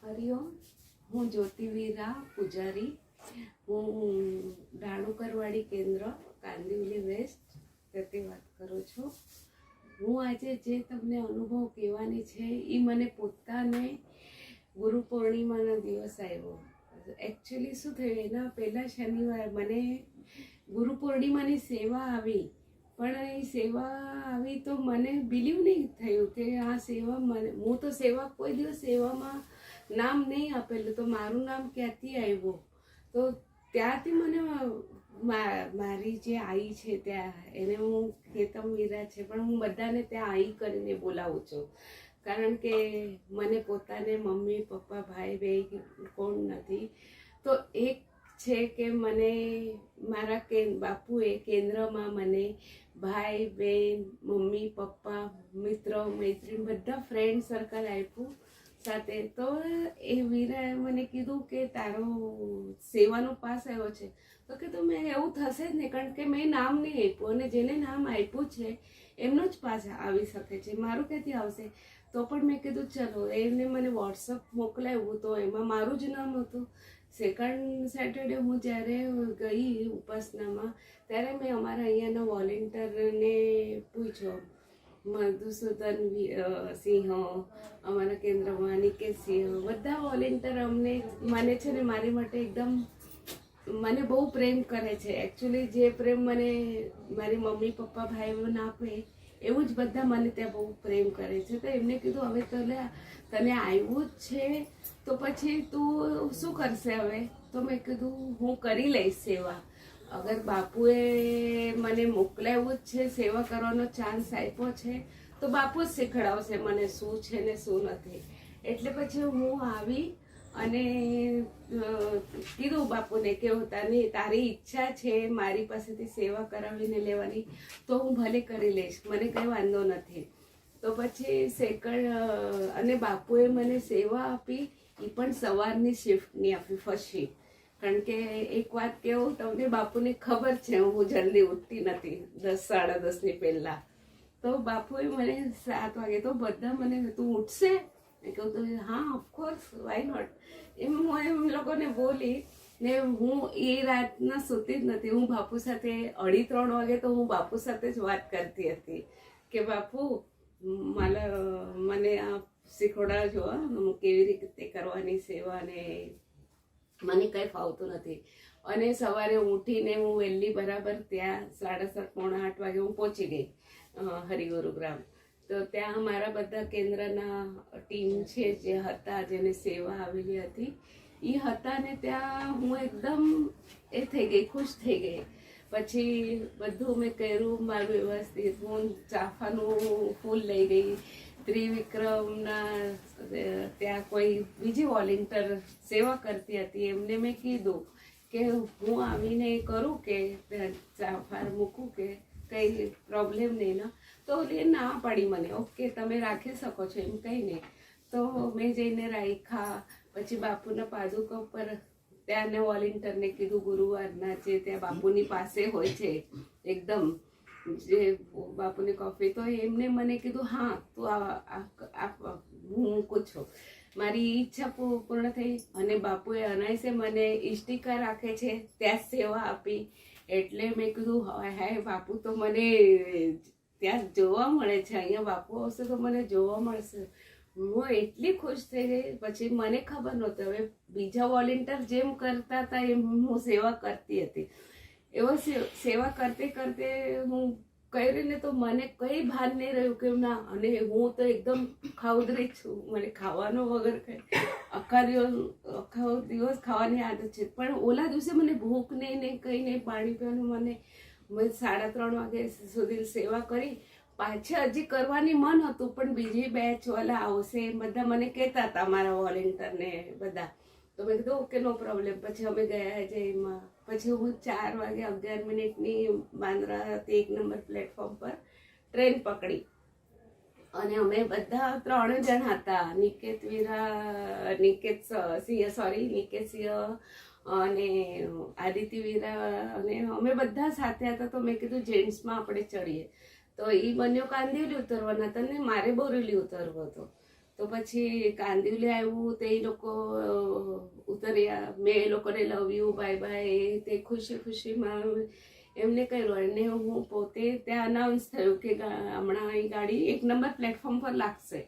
હરિઓમ, હું જ્યોતિ વીરા પૂજારી. હું ડાણુકરવાડી કેન્દ્ર કાંદિવલી વેસ્ટ ત્યાંથી વાત કરું છું. હું આજે જે તમને અનુભવ કહેવાની છે એ મને પોતાને ગુરુ પૂર્ણિમાનો દિવસ આવ્યો. એકચ્યુઅલી શું થયું, એના પહેલાં શનિવાર મને ગુરુ પૂર્ણિમાની સેવા આવી, પણ એ સેવા આવી તો મને બિલીવ નહીં થયું કે આ સેવા મને, હું તો સેવા કોઈ દિવસ સેવામાં નામ નહીં આપેલું, તો મારું નામ ક્યાંથી આવ્યું? તો ત્યાંથી મને મારી જે આઈ છે ત્યાં, એને હું કેતમ વીરા છે પણ હું બધાને ત્યાં આઈ કરીને બોલાવું છું, કારણ કે મને પોતાને મમ્મી પપ્પા ભાઈ બહેન કોણ નથી. તો એક છે કે મને મારા બાપુએ કેન્દ્રમાં મને ભાઈ બહેન મમ્મી પપ્પા મિત્ર મૈત્રીણ બધા ફ્રેન્ડ સર્કલ આપ્યું સાથે. તો એ વીરાએ મને કીધું કે તારો સેવાનો પાસ આવ્યો છે, તો કે તો મેં એવું થશે જ ને, કારણ કે મેં નામ નહીં આપ્યું અને જેને નામ આપ્યું છે એમનો જ પાસ આવી શકે છે, મારું ક્યાંથી આવશે? તો પણ મેં કીધું ચલો, એને મને વોટ્સઅપ મોકલાવ્યું તો એમાં મારું જ નામ હતું. સેકન્ડ સેટરડે હું જ્યારે ગઈ ઉપાસનામાં, ત્યારે મેં અમારા અહીંયાના વોલેન્ટિયરને પૂછ્યો, મધુસૂદન સિંહ, અમારા કેન્દ્રમાં નિકેત સિંહ, બધા વોલેન્ટિયર મને છે ને મારી માટે એકદમ મને બહુ પ્રેમ કરે છે. એકચ્યુઅલી જે પ્રેમ મને મારી મમ્મી પપ્પા ભાઈ બહેન આપે એવું જ બધા મને ત્યાં બહુ પ્રેમ કરે છે. તો એમને કીધું હવે તને આવ્યું જ છે તો પછી તું શું કરશે હવે? તો મેં કીધું હું કરી લઈશ સેવા. અગર બાપુએ મને મોકલાવ્યું જ છે, સેવા કરવાનો ચાન્સ આપ્યો છે, તો બાપુ જ શીખડાવશે મને શું છે ને શું નથી. એટલે પછી હું આવી અને કીધું બાપુને કે તારી ઈચ્છા છે મારી પાસેથી સેવા કરાવીને લેવાની, તો હું ભલે કરી લઈશ, મને કંઈ વાંધો નથી. તો પછી અને બાપુએ મને સેવા આપી, એ પણ સવારની શિફ્ટની આપી, ફર્સ્ટ શિફ્ટ. કારણ કે એક વાત કેવું તમને, બાપુને ખબર છે હું જલ્દી ઉઠતી નથી 10-10:30 પહેલાં. તો બાપુએ મને 7 વાગે, તો બધા મને તું ઉઠશે? મેં કહું તો હા ઓફકોર્સ, વાય નોટ. હું એમ લોકોને બોલી ને હું એ રાતના સૂતી જ નથી. હું બાપુ સાથે 2:30 વાગે તો હું બાપુ સાથે જ વાત કરતી હતી કે બાપુ મને આ શીખવાડજો, હું કેવી રીતે કરવાની સેવા, ને મને કંઈ ફાવતું નથી. અને સવારે ઉઠીને હું વહેલી બરાબર ત્યાં 7:30-8 વાગે હું પહોંચી ગઈ હરિગુરુગ્રામ. તો ત્યાં મારા બધા કેન્દ્રના ટીમ છે જે હતા, જેને સેવા આવેલી હતી એ હતા, ને ત્યાં હું એકદમ એ થઈ ગઈ, ખુશ થઈ ગઈ. પછી બધું મેં કર્યું મારું વ્યવસ્થિત. હું ચાફાનું ફૂલ લઈ ગઈ. ત્રિવિક્રમના ત્યાં કોઈ બીજી વોલેન્ટિયર સેવા કરતી હતી, એમને મેં કીધું કે હું આવીને કરું કે ચાફાર મૂકું કે કંઈ પ્રોબ્લેમ નહીં ને? તો એ ના પાડી મને, ઓકે તમે રાખી શકો છો, એમ કંઈ નહીં. તો મેં જઈને રાખ્યા. પછી બાપુના પાદુકા પર ત્યાંને વોલેન્ટિયરને કીધું, ગુરુવારના જે ત્યાં બાપુની પાસે હોય છે એકદમ જે બાપુની કોફી, તો એમને મને કીધું હા તું હું મૂકું છું. મારી ઈચ્છા પૂર્ણ થઈ. અને બાપુએ અનાયસે મને ઇષ્ટિકા રાખે છે ત્યાં સેવા આપી. એટલે મેં કીધું હાય બાપુ તો મને ત્યાં જોવા મળે છે, અહીંયા બાપુ આવશે તો મને જોવા મળશે. હું એટલી ખુશ થઈ ગઈ. પછી મને ખબર નહોતી, હવે બીજા વોલેન્ટિયર જેમ કરતા હતા એમ હું સેવા કરતી હતી. એવો સેવા કરતે કરતે હું કરીને તો મને કંઈ ભાન નહીં રહ્યું કે ના. અને હું તો એકદમ ખાઉદરી છું, મને ખાવાનો વગર કંઈ આખો દિવસ ખાવાની આદત છે, પણ ઓલા દિવસે મને ભૂખ નહીં ને કંઈ નહીં, પાણી પીવાનું મેં 3:30 વાગે સુધી સેવા કરી. પાછળ હજી કરવાની મન હતું, પણ બીજી બેચ વાળા આવશે બધા મને કહેતા હતા, મારા વોલેન્ટિયરને બધા. તો મેં કીધું ઓકે નો પ્રોબ્લેમ. પછી અમે ગયા જઈમાં. પછી હું 4 વાગે 11 મિનિટની બાંદ્રાથી 1 નંબર પ્લેટફોર્મ પર ટ્રેન પકડી. અને અમે બધા 3 જણ હતા, નિકેત સિંહ અને આદિત્ય વીરા, અને અમે બધા સાથે હતા. તો મેં કીધું જેન્ટ્સમાં આપણે ચડીએ. તો એ બંને કાંદિવલી ઉતરવાના હતા ને મારે બોરેલી ઉતરવો હતો. તો પછી કાંદિવલી આવ્યું તે લોકો ઉતર્યા, મેં એ લોકોને લવ યુ બાય બાય તે ખુશી ખુશીમાં એમને કર્યું. અને હું પોતે ત્યાં અનાઉન્સ થયું કે હમણાં અહીં ગાડી 1 નંબર પ્લેટફોર્મ પર લાગશે.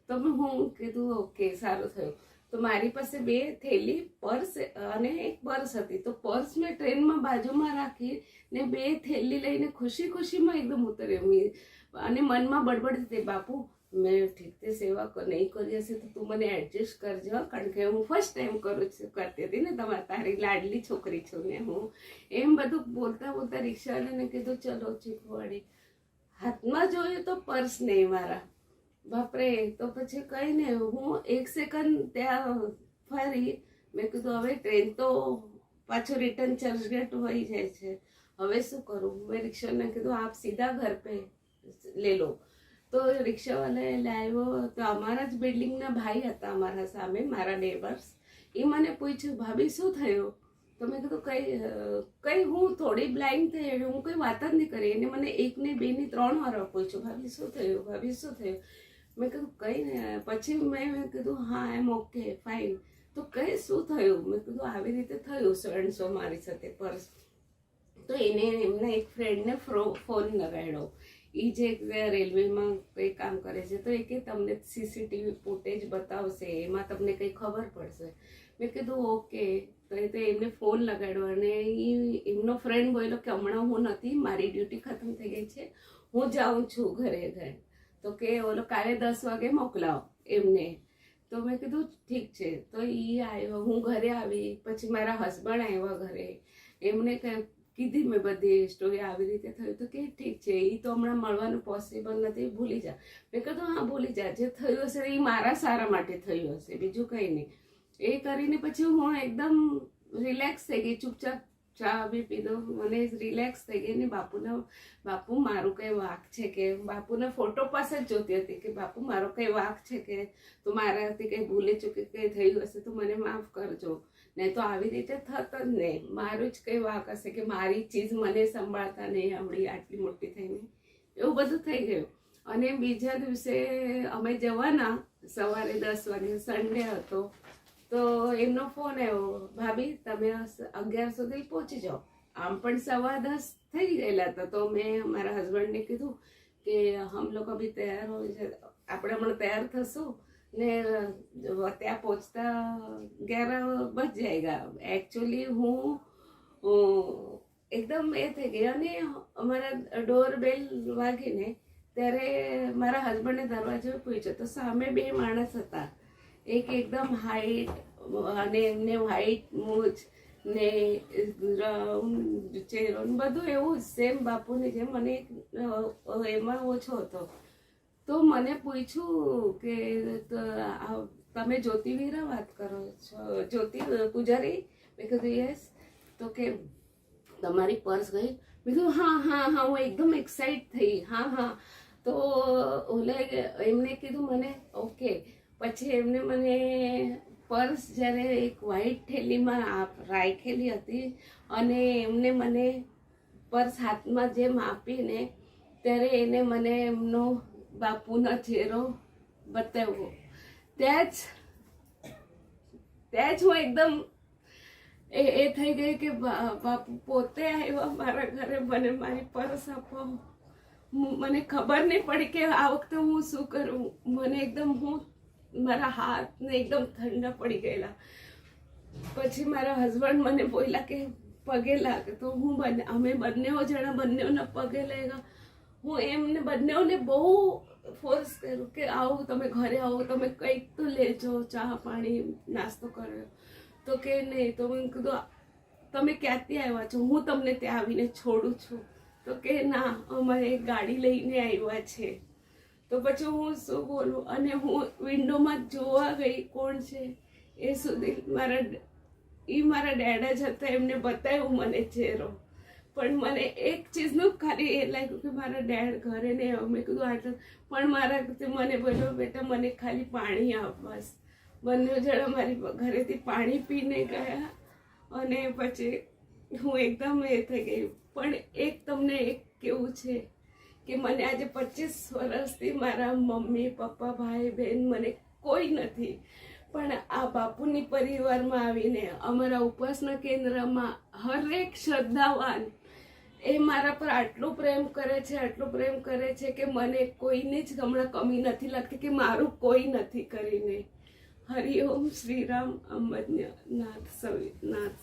તો હું કીધું ઓકે સારું થયું. તો મારી પાસે 2 થેલી, પર્સ અને એક પર્સ હતી. તો પર્સ મેં ટ્રેનમાં બાજુમાં રાખી ને 2 થેલી લઈને ખુશી ખુશીમાં એકદમ ઉતર્યો. અને મનમાં બડબડ હતી, બાપુ મેં ઠીક તે સેવા નહીં કરી હશે તો તું મને એડજસ્ટ કરજો, કારણ કે હું ફર્સ્ટ ટાઈમ કરતી હતી ને, તારી લાડલી છોકરી છું ને હું. એમ બધું બોલતા બોલતા રિક્ષાવાળાને કીધું ચલો ચીખવાડી. હાથમાં જોયું તો પર્સ નહીં મારા, બાપરે. તો પછી કઈ ને હું 1 સેકન્ડ ત્યાં ફરી, મેં કીધું હવે ટ્રેન તો પાછું રિટર્ન ચર્ચગેટ વહી જાય છે, હવે શું કરું. મેં રિક્ષાને કીધું આપ સીધા ઘર પે લે લો. તો રિક્ષાવાળાએ લાવ્યો. તો અમારા જ બિલ્ડિંગના ભાઈ હતા અમારા સામે, મારા નેબર્સ. એ મને પૂછ્યું ભાભી શું થયું. તો મેં કીધું કઈ હું થોડી બ્લાઇન્ડ થઈ, હું કંઈ વાત જ નહીં કરી. એને મને 1 ને 2 ને 3 વાર પૂછ્યું ભાભી શું થયું, ભાભી શું થયું. મેં કીધું કંઈ ને. પછી મેં કીધું હા એમ ઓકે ફાઇન. તો કઈ શું થયું. મેં કીધું આવી રીતે થયું સો મારી સાથે પર્સ. તો એમના એક ફ્રેન્ડને ફોન લગાડ્યો, એ જે રેલવેમાં કંઈ કામ કરે છે. તો એ કે તમને CCTV ફૂટેજ બતાવશે, એમાં તમને કંઈ ખબર પડશે. મેં કીધું ઓકે. તો એમને ફોન લગાડ્યો અને એમનો ફ્રેન્ડ બોલ્યો કે હમણાં હું નથી, મારી ડ્યુટી ખતમ થઈ ગઈ છે, હું જાઉં છું ઘરે. તો કે ઓલો કાલે 10 વાગે મોકલાવો એમને. તો મેં કીધું ઠીક છે. તો એ આવ્યો, હું ઘરે આવી. પછી મારા હસબન્ડ આવ્યા ઘરે, એમને કીધી મેં બધી સ્ટોરી આવી રીતે થયું. તો કે ઠીક છે, એ તો હમણાં મળવાનું પોસિબલ નથી, ભૂલી જા. મેં કીધું હા ભૂલી જા, જે થયું હશે એ મારા સારા માટે થયું હશે, બીજું કંઈ નહીં. એ કરીને પછી હું એકદમ રિલેક્સ થઈ ગઈ, ચૂપચાપ ચા બી પીધો, મને રિલેક્સ થઈ ગઈ. ને બાપુ મારું કંઈ વાંક છે કે, બાપુને ફોટો પાસે જ જોતી હતી કે બાપુ મારો કંઈ વાંક છે કે, તો મારાથી કંઈ ભૂલે ચૂકી કંઈ થયું હશે તો મને માફ કરજો, નહીં તો આવી રીતે થત જ નહીં. મારું જ કંઈ વાંક હશે કે મારી ચીજ મને સંભાળતા નહીં આવડી આટલી મોટી થઈને, એવું બધું થઈ ગયું. અને બીજા દિવસે અમે જવાના સવારે 10 વાગે, સન્ડે હતો. તો એમનો ફોન આવ્યો, ભાભી તમે 11 સુધી પહોંચી જાઓ. આમ પણ 10:15 થઈ ગયેલા હતા. તો મેં મારા હસબન્ડને કીધું કે હમ લોકો અભી તૈયાર હોય છે, આપણે હમણાં તૈયાર થશું ને ત્યાં પહોંચતા 11 બજ જાયગા. એકચ્યુઅલી હું એકદમ એ થઈ ગઈ. અને અમારા ડોર બેલ વાગીને ત્યારે મારા હસબન્ડને દરવાજો પૂછ્યો. તો સામે 2 માણસ હતા, એક એકદમ હાઈટ અને એમને વ્હાઈટ મૂછ ને રાઉન્ડ ચહેરો બધું એવું સેમ બાપુની જેમ, મને એમાં ઓછો હતો. તો મને પૂછ્યું કે તમે જ્યોતિ વીરા વાત કરો છો, જ્યોતિ પૂજારી. મેં કીધું યસ. તો કે તમારી પર્સ ગઈ. મેં કીધું હા હું એકદમ એક્સાઇટ થઈ, હા. તો ઓલે એમને કીધું મને ઓકે. પછી એમને મને પર્સ જ્યારે એક વ્હાઈટ થેલીમાં રાખેલી હતી અને એમને મને પર્સ હાથમાં જેમ આપીને ત્યારે એને મને એમનો બાપુનો ચહેરો બતાવ્યો. ત્યાં જ હું એકદમ એ થઈ ગઈ કે બાપુ પોતે આવ્યા મારા ઘરે મને મારી પર્સ આપવા. મને ખબર નહીં પડી કે આ વખતે હું શું કરું. મને એકદમ મારા હાથને એકદમ ઠંડા પડી ગયેલા. પછી મારા હસબન્ડ મને બોલ્યા કે પગે લાગે. તો અમે બંનેઓના પગે લાગ્યા. હું એમને બંનેઓને બહુ ફોર્સ કર્યું કે આવો તમે ઘરે આવો, તમે કંઈક તો લેજો, ચા પાણી નાસ્તો કર્યો. તો કે નહીં. તો મેં કીધું તમે ક્યાંથી આવ્યા છો, હું તમને ત્યાં આવીને છોડું છું. તો કે ના અમારે એક ગાડી લઈને આવ્યા છે. તો પછી હું શું બોલું. અને હું વિન્ડોમાં જોવા ગઈ કોણ છે એ સુધી મારા ડેડ જ હતા. એમને બતાવ્યું મને ચહેરો, પણ મને એક ચીજનું ખાલી એ લાગ્યું કે મારા ડેડ ઘરે નહીં આવ્યો. મેં કીધું આટલું પણ મને બોલ્યો બેટા મને ખાલી પાણી આપ બસ. બંને જણા મારી ઘરેથી પાણી પીને ગયા. અને પછી હું એકદમ એ થઈ ગઈ. પણ એક તમને એક કેવું છે કે મને આજે 25 વર્ષથી મારા મમ્મી પપ્પા ભાઈ બહેન મને કોઈ નથી. પણ આ બાપુની પરિવારમાં આવીને અમારા ઉપાસના કેન્દ્રમાં હરેક શ્રદ્ધાવાન એ મારા પર આટલો પ્રેમ કરે છે કે મને કોઈને જ હમણાં કમી નથી લાગતી કે મારું કોઈ નથી કરીને. હરિઓમ શ્રીરામ અંબજ્ઞ નાથ સવિનાથ.